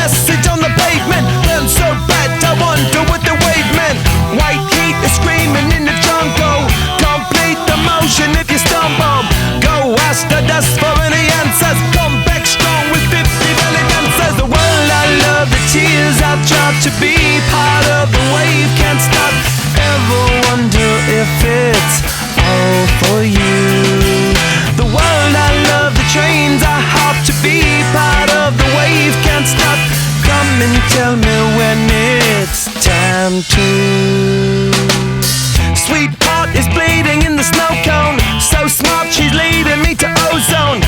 message on the pavement. Burn so bad, I wonder what the wave meant. White heat is screaming in the jungle. Complete the motion if you stumble. Go ask the dust for any answers. Come back strong with 50 belly dancers. The world I love, the tears I drop to be part of the wave. Can't stop. Ever wonder if it's all for you? The world I love, the trains I hop to be part of the wave. Can't stop. Come and tell me when it's time to. Sweetheart is bleeding in the snow cone. So smart, she's leading me to ozone.